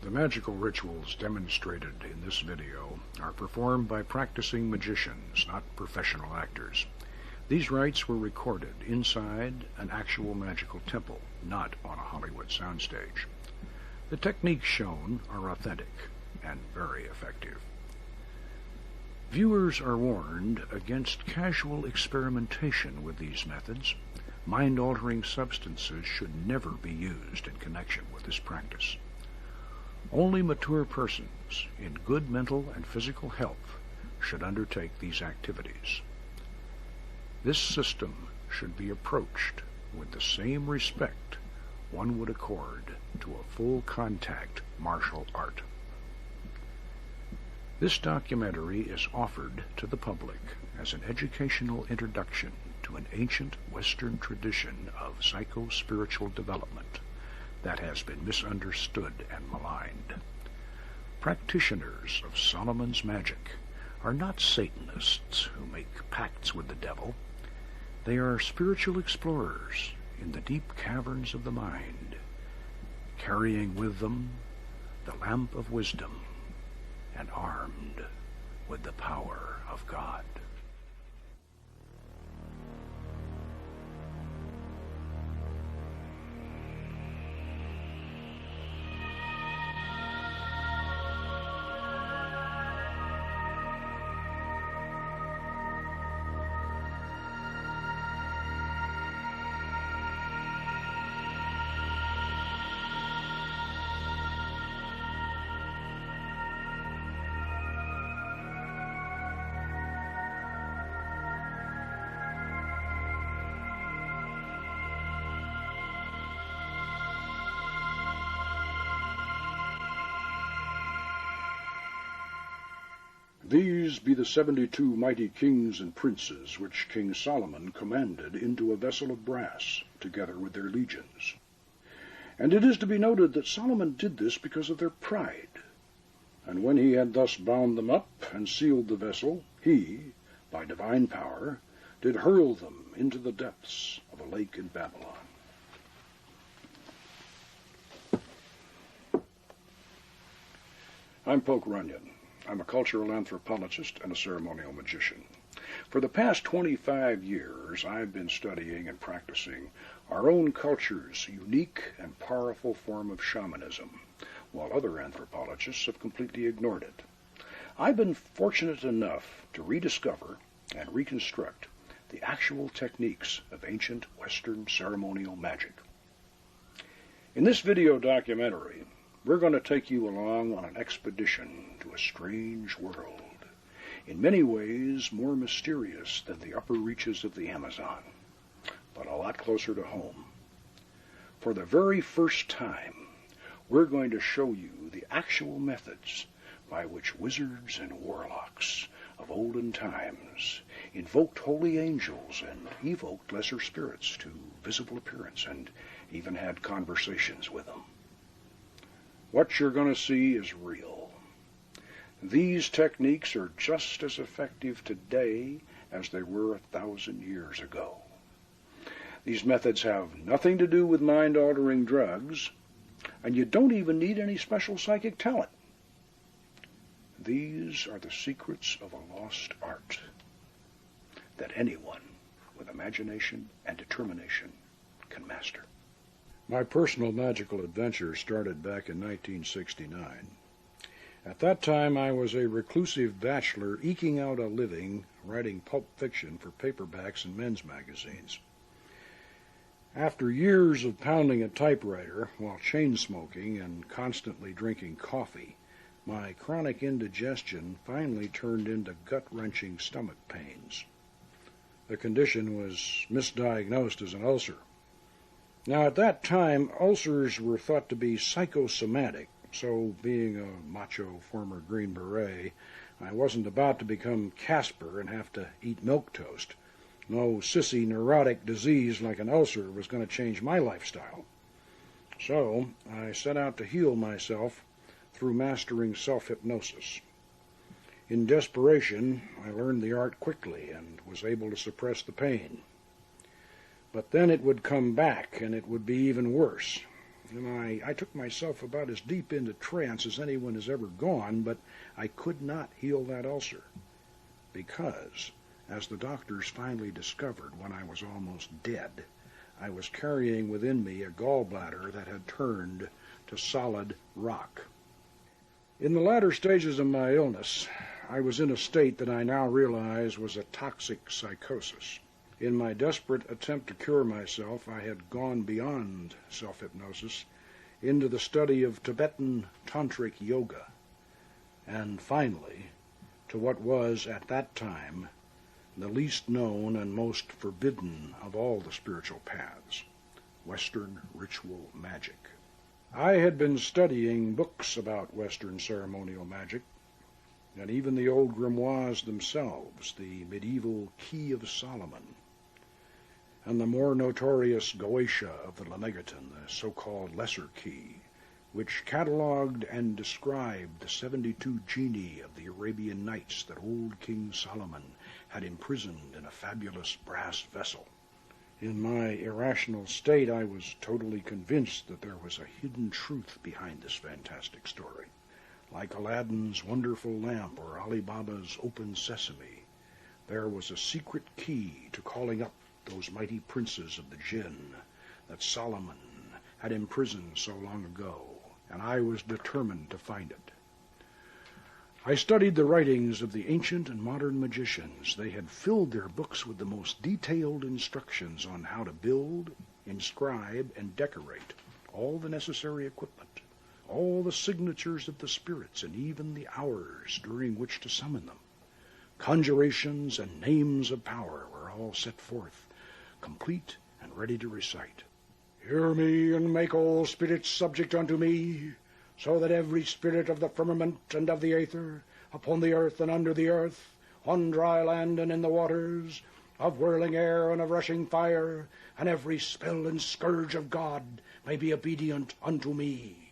The magical rituals demonstrated in this video are performed by practicing magicians, not professional actors. These rites were recorded inside an actual magical temple, not on a Hollywood soundstage. The techniques shown are authentic and very effective. Viewers are warned against casual experimentation with these methods. Mind-altering substances should never be used in connection with this practice. Only mature persons in good mental and physical health should undertake these activities. This system should be approached with the same respect one would accord to a full-contact martial art. This documentary is offered to the public as an educational introduction to an ancient Western tradition of psycho-spiritual development that has been misunderstood and maligned. Practitioners of Solomon's magic are not Satanists who make pacts with the devil. They are spiritual explorers in the deep caverns of the mind, carrying with them the lamp of wisdom and armed with the power of God. These be the 72 mighty kings and princes which King Solomon commanded into a vessel of brass, together with their legions. And it is to be noted that Solomon did this because of their pride. And when he had thus bound them up and sealed the vessel, he, by divine power, did hurl them into the depths of a lake in Babylon. I'm Poke Runyon. I'm a cultural anthropologist and a ceremonial magician. For the past 25 years, I've been studying and practicing our own culture's unique and powerful form of shamanism, while other anthropologists have completely ignored it. I've been fortunate enough to rediscover and reconstruct the actual techniques of ancient Western ceremonial magic. In this video documentary, we're going to take you along on an expedition to a strange world, in many ways more mysterious than the upper reaches of the Amazon, but a lot closer to home. For the very first time, we're going to show you the actual methods by which wizards and warlocks of olden times invoked holy angels and evoked lesser spirits to visible appearance and even had conversations with them. What you're going to see is real. These techniques are just as effective today as they were 1,000 years ago. These methods have nothing to do with mind-altering drugs, and you don't even need any special psychic talent. These are the secrets of a lost art that anyone with imagination and determination can master. My personal magical adventure started back in 1969. At that time, I was a reclusive bachelor eking out a living writing pulp fiction for paperbacks and men's magazines. After years of pounding a typewriter while chain-smoking and constantly drinking coffee, my chronic indigestion finally turned into gut-wrenching stomach pains. The condition was misdiagnosed as an ulcer. Now, at that time, ulcers were thought to be psychosomatic, so being a macho former Green Beret, I wasn't about to become Casper and have to eat milquetoast. No sissy neurotic disease like an ulcer was going to change my lifestyle. So I set out to heal myself through mastering self-hypnosis. In desperation, I learned the art quickly and was able to suppress the pain. But then it would come back, and it would be even worse. and I took myself about as deep into trance as anyone has ever gone, but I could not heal that ulcer, because, as the doctors finally discovered when I was almost dead, I was carrying within me a gallbladder that had turned to solid rock. In the latter stages of my illness, I was in a state that I now realize was a toxic psychosis. In my desperate attempt to cure myself, I had gone beyond self-hypnosis into the study of Tibetan tantric yoga, and finally, to what was at that time the least known and most forbidden of all the spiritual paths, Western ritual magic. I had been studying books about Western ceremonial magic, and even the old grimoires themselves, the medieval Key of Solomon, and the more notorious Goetia of the Lemegeton, the so-called Lesser Key, which catalogued and described the 72 genii of the Arabian Nights that old King Solomon had imprisoned in a fabulous brass vessel. In my irrational state, I was totally convinced that there was a hidden truth behind this fantastic story. Like Aladdin's wonderful lamp or Ali Baba's open sesame, there was a secret key to calling up those mighty princes of the jinn that Solomon had imprisoned so long ago, and I was determined to find it. I studied the writings of the ancient and modern magicians. They had filled their books with the most detailed instructions on how to build, inscribe, and decorate all the necessary equipment, all the signatures of the spirits, and even the hours during which to summon them. Conjurations and names of power were all set forth, complete and ready to recite. Hear me, and make all spirits subject unto me, so that every spirit of the firmament and of the aether, upon the earth and under the earth, on dry land and in the waters, of whirling air and of rushing fire, and every spell and scourge of God may be obedient unto me.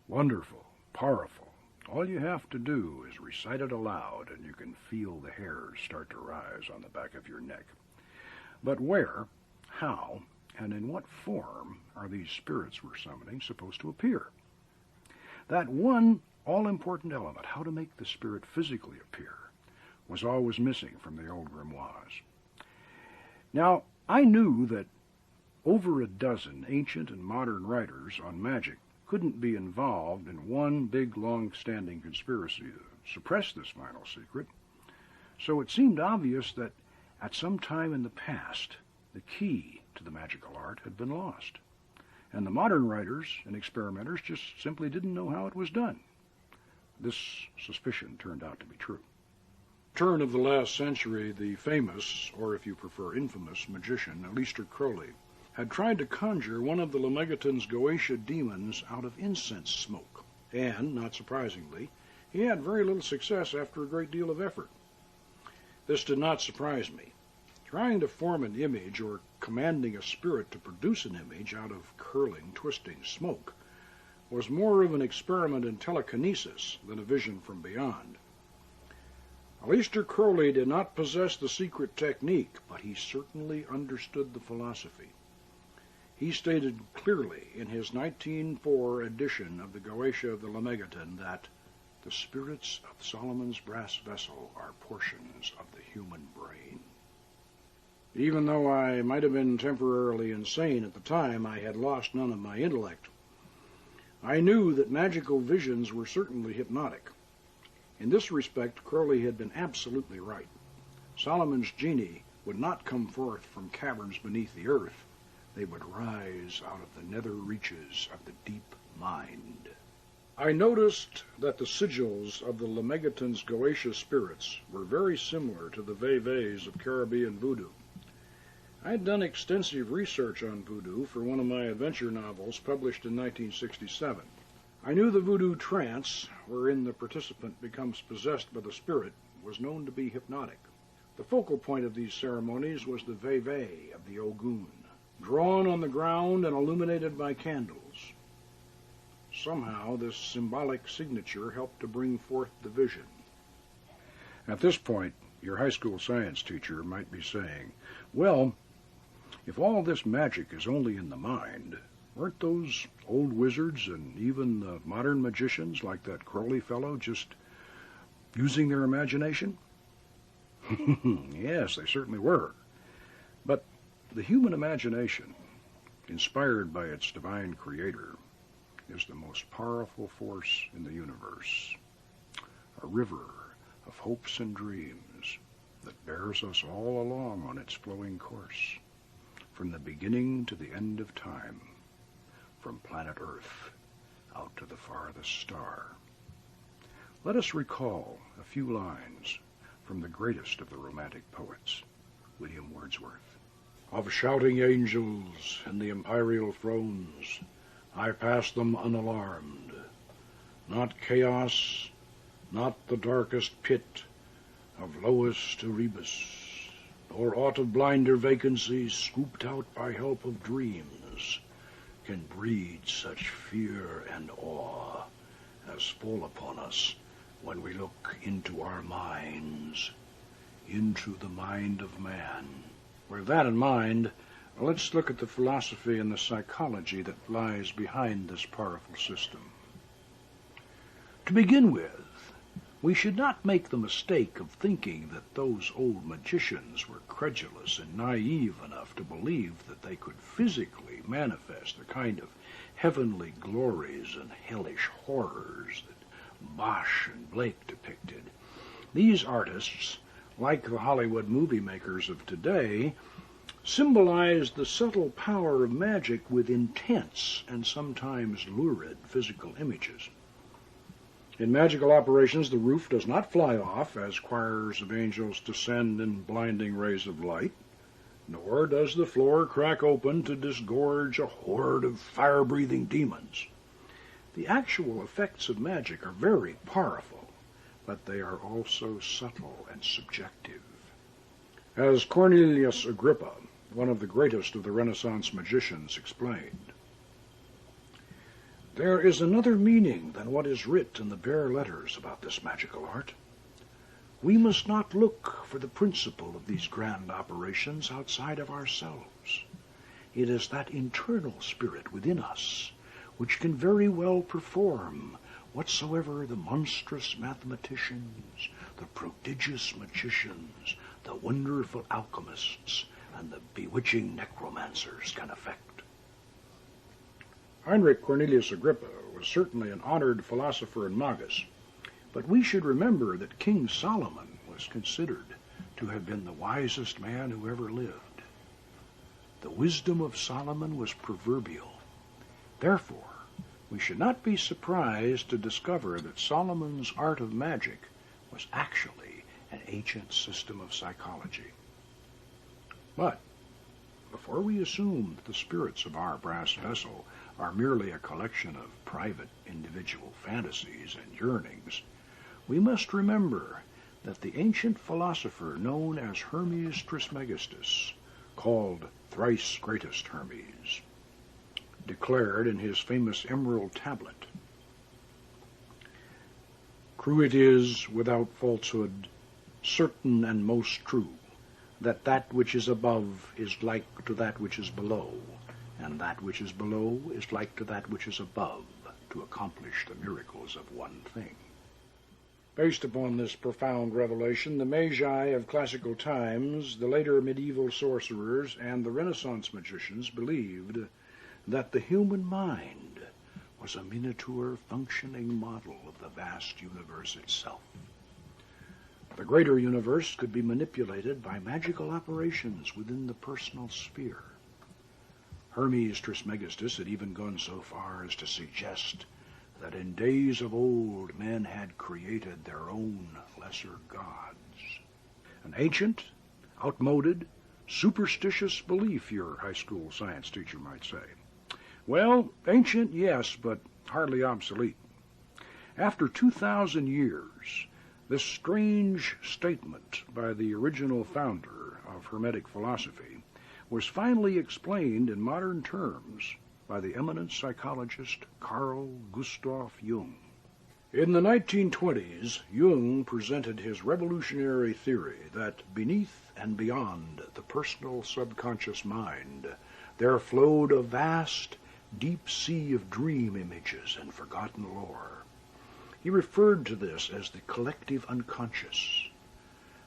Wonderful, powerful. All you have to do is recite it aloud, and you can feel the hairs start to rise on the back of your neck. But where, how, and in what form are these spirits we're summoning supposed to appear? That one all-important element, how to make the spirit physically appear, was always missing from the old grimoires. Now, I knew that over a dozen ancient and modern writers on magic couldn't be involved in one big, long-standing conspiracy to suppress this final secret, so it seemed obvious that at some time in the past, the key to the magical art had been lost, and the modern writers and experimenters just simply didn't know how it was done. This suspicion turned out to be true. Turn of the last century, the famous, or if you prefer infamous, magician Aleister Crowley had tried to conjure one of the Lemegeton's Goetia demons out of incense smoke, and, not surprisingly, he had very little success after a great deal of effort. This did not surprise me. Trying to form an image or commanding a spirit to produce an image out of curling, twisting smoke was more of an experiment in telekinesis than a vision from beyond. Aleister Crowley did not possess the secret technique, but he certainly understood the philosophy. He stated clearly in his 1904 edition of the Goetia of the Lemegeton that the spirits of Solomon's brass vessel are portions of the human brain. Even though I might have been temporarily insane at the time, I had lost none of my intellect. I knew that magical visions were certainly hypnotic. In this respect, Crowley had been absolutely right. Solomon's genii would not come forth from caverns beneath the earth. They would rise out of the nether reaches of the deep mind. I noticed that the sigils of the Lemegeton's Goetia spirits were very similar to the vevés of Caribbean voodoo. I had done extensive research on voodoo for one of my adventure novels published in 1967. I knew the voodoo trance, wherein the participant becomes possessed by the spirit, was known to be hypnotic. The focal point of these ceremonies was the veve of the Ogun, drawn on the ground and illuminated by candles. Somehow this symbolic signature helped to bring forth the vision. At this point, your high school science teacher might be saying, well, if all this magic is only in the mind, Weren't those old wizards and even the modern magicians like that Crowley fellow just using their imagination? Yes, they certainly were. But the human imagination, inspired by its divine creator, is the most powerful force in the universe, a river of hopes and dreams that bears us all along on its flowing course, from the beginning to the end of time, from planet Earth out to the farthest star. Let us recall a few lines from the greatest of the Romantic poets, William Wordsworth. Of shouting angels in the imperial thrones, I pass them unalarmed. Not chaos, not the darkest pit of lowest Erebus, nor aught of blinder vacancies scooped out by help of dreams, can breed such fear and awe as fall upon us when we look into our minds, into the mind of man. With that in mind, let's look at the philosophy and the psychology that lies behind this powerful system. To begin with, we should not make the mistake of thinking that those old magicians were credulous and naive enough to believe that they could physically manifest the kind of heavenly glories and hellish horrors that Bosch and Blake depicted. These artists, like the Hollywood movie makers of today, symbolized the subtle power of magic with intense and sometimes lurid physical images. In magical operations, the roof does not fly off as choirs of angels descend in blinding rays of light, nor does the floor crack open to disgorge a horde of fire-breathing demons. The actual effects of magic are very powerful, but they are also subtle and subjective. As Cornelius Agrippa, one of the greatest of the Renaissance magicians, explained, there is another meaning than what is writ in the bare letters about this magical art. We must not look for the principle of these grand operations outside of ourselves. It is that internal spirit within us which can very well perform whatsoever the monstrous mathematicians, the prodigious magicians, the wonderful alchemists, and the bewitching necromancers can effect. Heinrich Cornelius Agrippa was certainly an honored philosopher and magus, but we should remember that King Solomon was considered to have been the wisest man who ever lived. The wisdom of Solomon was proverbial. Therefore, we should not be surprised to discover that Solomon's art of magic was actually an ancient system of psychology. But before we assume that the spirits of our brass vessel are merely a collection of private individual fantasies and yearnings, we must remember that the ancient philosopher known as Hermes Trismegistus, called thrice greatest Hermes, declared in his famous emerald tablet, "True it is, without falsehood, certain and most true, that that which is above is like to that which is below, and that which is below is like to that which is above, to accomplish the miracles of one thing." Based upon this profound revelation, the Magi of classical times, the later medieval sorcerers, and the Renaissance magicians believed that the human mind was a miniature functioning model of the vast universe itself. The greater universe could be manipulated by magical operations within the personal sphere. Hermes Trismegistus had even gone so far as to suggest that in days of old men had created their own lesser gods. An ancient, outmoded, superstitious belief, your high school science teacher might say. Well, ancient, yes, but hardly obsolete. After 2,000 years, this strange statement by the original founder of Hermetic philosophy was finally explained in modern terms by the eminent psychologist Carl Gustav Jung. In the 1920s, Jung presented his revolutionary theory that beneath and beyond the personal subconscious mind there flowed a vast, deep sea of dream images and forgotten lore. He referred to this as the collective unconscious.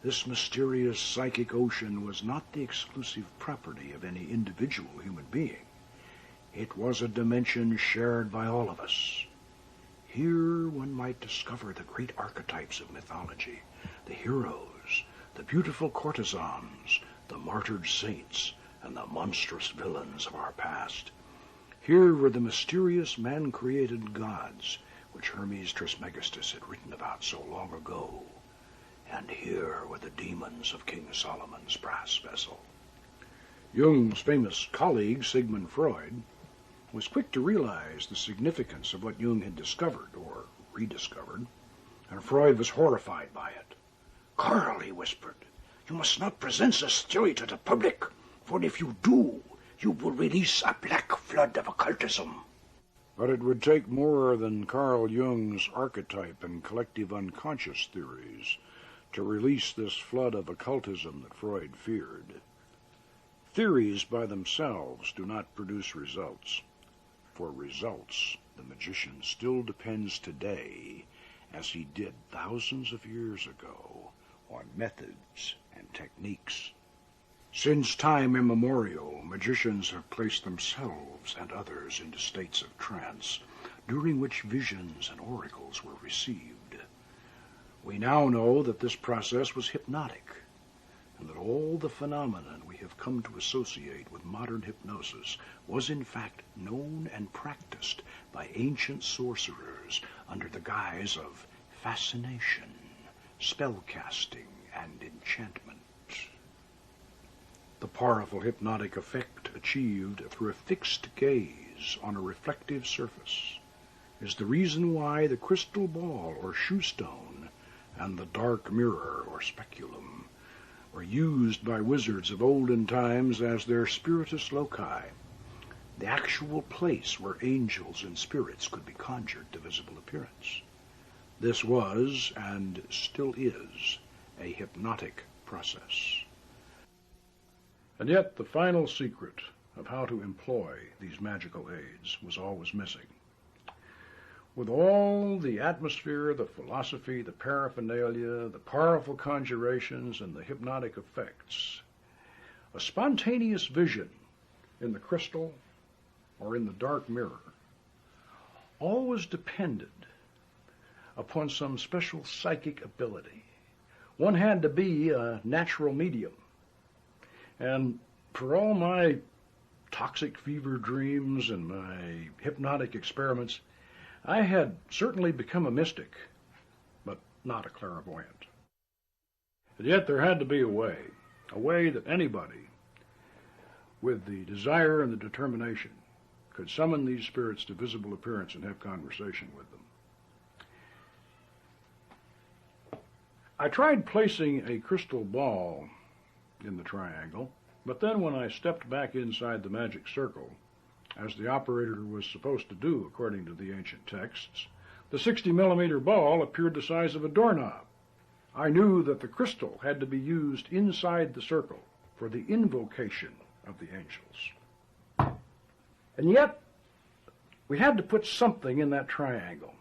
This mysterious psychic ocean was not the exclusive property of any individual human being. It was a dimension shared by all of us. Here one might discover the great archetypes of mythology, the heroes, the beautiful courtesans, the martyred saints, and the monstrous villains of our past. Here were the mysterious man-created gods, which Hermes Trismegistus had written about so long ago. And here were the demons of King Solomon's brass vessel. Jung's famous colleague, Sigmund Freud, was quick to realize the significance of what Jung had discovered, or rediscovered, and Freud was horrified by it. "Carl," he whispered, "you must not present this theory to the public, for if you do, you will release a black flood of occultism." But it would take more than Carl Jung's archetype and collective unconscious theories to release this flood of occultism that Freud feared. Theories by themselves do not produce results. For results, the magician still depends today, as he did thousands of years ago, on methods and techniques. Since time immemorial, magicians have placed themselves and others into states of trance, during which visions and oracles were received. We now know that this process was hypnotic, and that all the phenomenon we have come to associate with modern hypnosis was in fact known and practiced by ancient sorcerers under the guise of fascination, spellcasting, and enchantment. The powerful hypnotic effect achieved through a fixed gaze on a reflective surface is the reason why the crystal ball or shoe stone and the dark mirror or speculum were used by wizards of olden times as their spiritus loci, the actual place where angels and spirits could be conjured to visible appearance. This was, and still is, a hypnotic process. And yet the final secret of how to employ these magical aids was always missing. With all the atmosphere, the philosophy, the paraphernalia, the powerful conjurations, and the hypnotic effects, a spontaneous vision in the crystal or in the dark mirror always depended upon some special psychic ability. One had to be a natural medium. And for all my toxic fever dreams and my hypnotic experiments, I had certainly become a mystic, but not a clairvoyant. And yet there had to be a way that anybody with the desire and the determination could summon these spirits to visible appearance and have conversation with them. I tried placing a crystal ball in the triangle, but then when I stepped back inside the magic circle, as the operator was supposed to do according to the ancient texts, the 60-millimeter ball appeared the size of a doorknob. I knew that the crystal had to be used inside the circle for the invocation of the angels. And yet, we had to put something in that triangle.